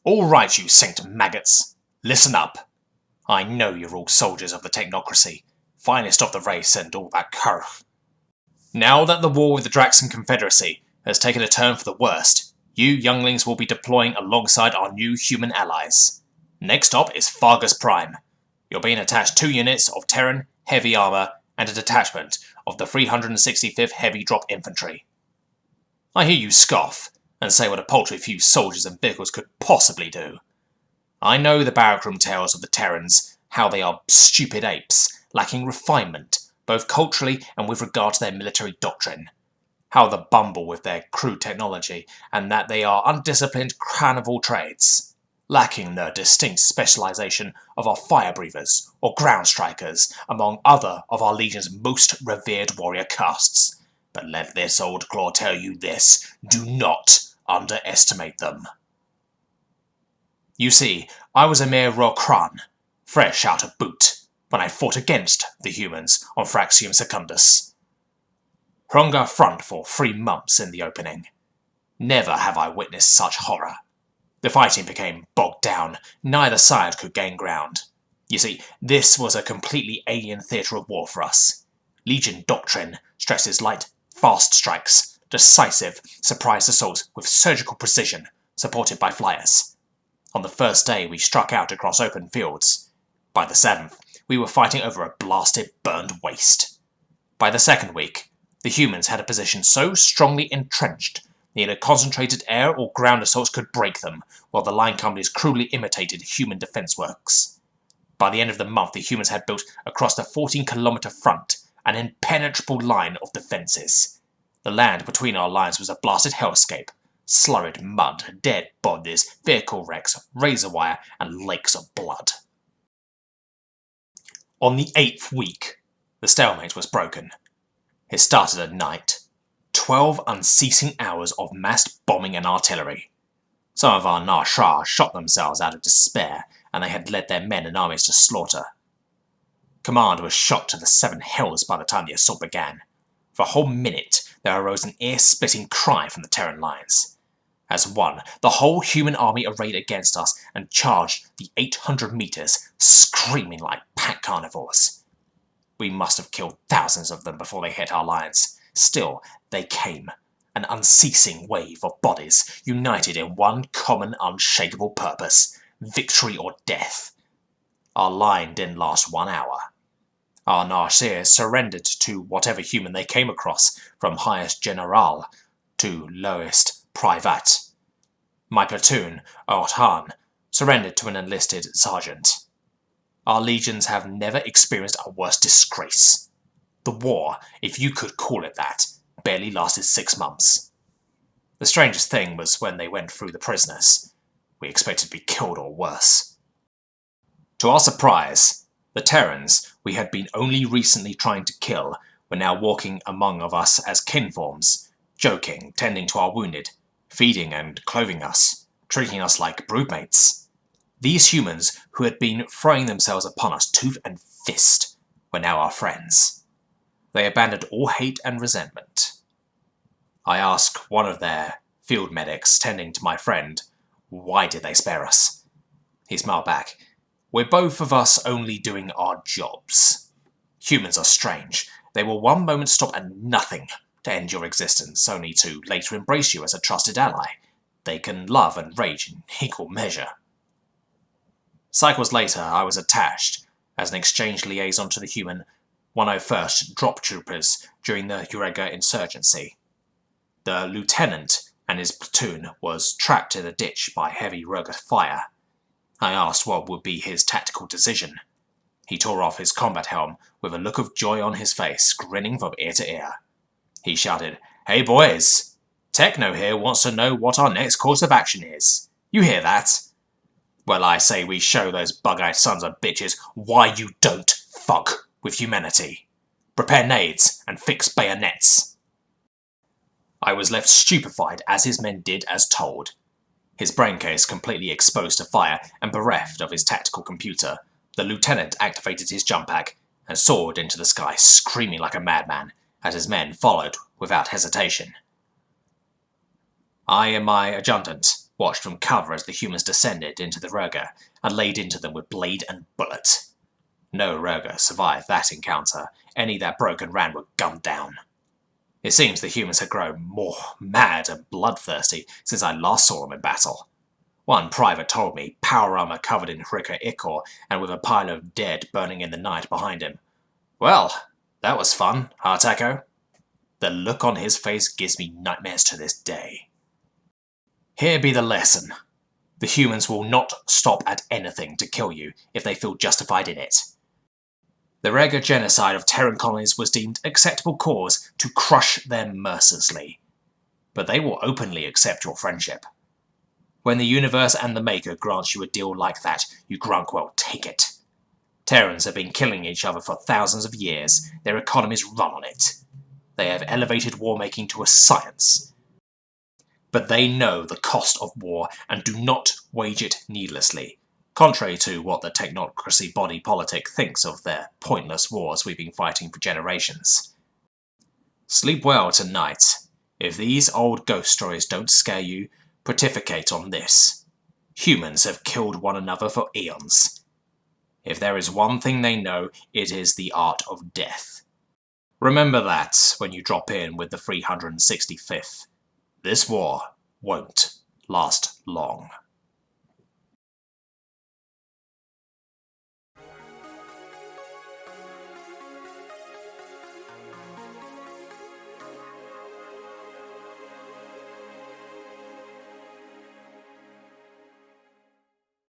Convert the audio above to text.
All right, you saint maggots, listen up. I know you're all soldiers of the technocracy, finest of the race and all that curve. Now that the war with the Draxan Confederacy has taken a turn for the worst, you younglings will be deploying alongside our new human allies. Next stop is Fargus Prime. You're being attached 2 units of Terran heavy armour and a detachment of the 365th Heavy Drop Infantry. I hear you scoff and say what a paltry few soldiers and vehicles could possibly do. I know the barrackroom tales of the Terrans, how they are stupid apes, lacking refinement, both culturally and with regard to their military doctrine. How they bumble with their crude technology, and that they are undisciplined crown of all trades, lacking the distinct specialisation of our fire breathers or ground strikers, among other of our legion's most revered warrior castes. But let this old claw tell you this, do not underestimate them. You see, I was a mere Rokran, fresh out of boot, when I fought against the humans on Fraxium Secundus. Hronga front for 3 months in the opening. Never have I witnessed such horror. The fighting became bogged down, neither side could gain ground. You see, this was a completely alien theatre of war for us. Legion doctrine stresses light, fast strikes, decisive, surprise assaults with surgical precision, supported by flyers. On the first day we struck out across open fields. By the 7th, we were fighting over a blasted, burned waste. By the 2nd week, the humans had a position so strongly entrenched, neither concentrated air or ground assaults could break them, while the line companies cruelly imitated human defence works. By the end of the month, the humans had built across the 14-kilometre front an impenetrable line of defences. The land between our lines was a blasted hellscape. Slurried mud, dead bodies, vehicle wrecks, razor wire, and lakes of blood. On the 8th week, the stalemate was broken. It started at night. 12 unceasing hours of massed bombing and artillery. Some of our Narshar shot themselves out of despair, and they had led their men and armies to slaughter. Command was shot to the 7 hells by the time the assault began. For a whole minute, there arose an ear-splitting cry from the Terran lines. As one, the whole human army arrayed against us and charged the 800 metres, screaming like pack carnivores. We must have killed thousands of them before they hit our lines. Still, they came, an unceasing wave of bodies, united in one common, unshakable purpose: victory or death. Our line didn't last 1 hour. Our Narseers surrendered to whatever human they came across, from highest general to lowest private. My platoon, Orhan, surrendered to an enlisted sergeant. Our legions have never experienced a worse disgrace. The war, if you could call it that, barely lasted 6 months. The strangest thing was when they went through the prisoners. We expected to be killed or worse. To our surprise, the Terrans we had been only recently trying to kill were now walking among of us as kinforms, joking, tending to our wounded, feeding and clothing us, treating us like broodmates. These humans who had been throwing themselves upon us tooth and fist were now our friends. They abandoned all hate and resentment. I asked one of their field medics tending to my friend, why did they spare us? He smiled back. We're both of us only doing our jobs. Humans are strange. They will one moment stop at nothing to end your existence, only to later embrace you as a trusted ally. They can love and rage in equal measure. Cycles later, I was attached as an exchange liaison to the human 101st Drop Troopers during the Urega insurgency. The lieutenant and his platoon was trapped in a ditch by heavy rugged fire. I asked what would be his tactical decision. He tore off his combat helm with a look of joy on his face, grinning from ear to ear. He shouted, "Hey boys, Techno here wants to know what our next course of action is. You hear that? Well, I say we show those bug-eyed sons of bitches why you don't fuck with humanity. Prepare nades and fix bayonets." I was left stupefied as his men did as told. His brain case completely exposed to fire and bereft of his tactical computer, the lieutenant activated his jump pack and soared into the sky, screaming like a madman, as his men followed without hesitation. I and my adjutant watched from cover as the humans descended into the Rurga and laid into them with blade and bullet. No Rurga survived that encounter. Any that broke and ran were gunned down. It seems the humans had grown more mad and bloodthirsty since I last saw them in battle. One private told me, power armor covered in Hrika ichor and with a pile of dead burning in the night behind him. Well, that was fun, Heart Echo. The look on his face gives me nightmares to this day. Here be the lesson. The humans will not stop at anything to kill you if they feel justified in it. The Rega genocide of Terran colonies was deemed acceptable cause to crush them mercilessly. But they will openly accept your friendship. When the universe and the Maker grants you a deal like that, you grunk well take it. Terrans have been killing each other for thousands of years. Their economies run on it. They have elevated war-making to a science. But they know the cost of war and do not wage it needlessly, contrary to what the technocracy body politic thinks of their pointless wars we've been fighting for generations. Sleep well tonight. If these old ghost stories don't scare you, pontificate on this. Humans have killed one another for eons. If there is one thing they know, it is the art of death. Remember that when you drop in with the 365th. This war won't last long.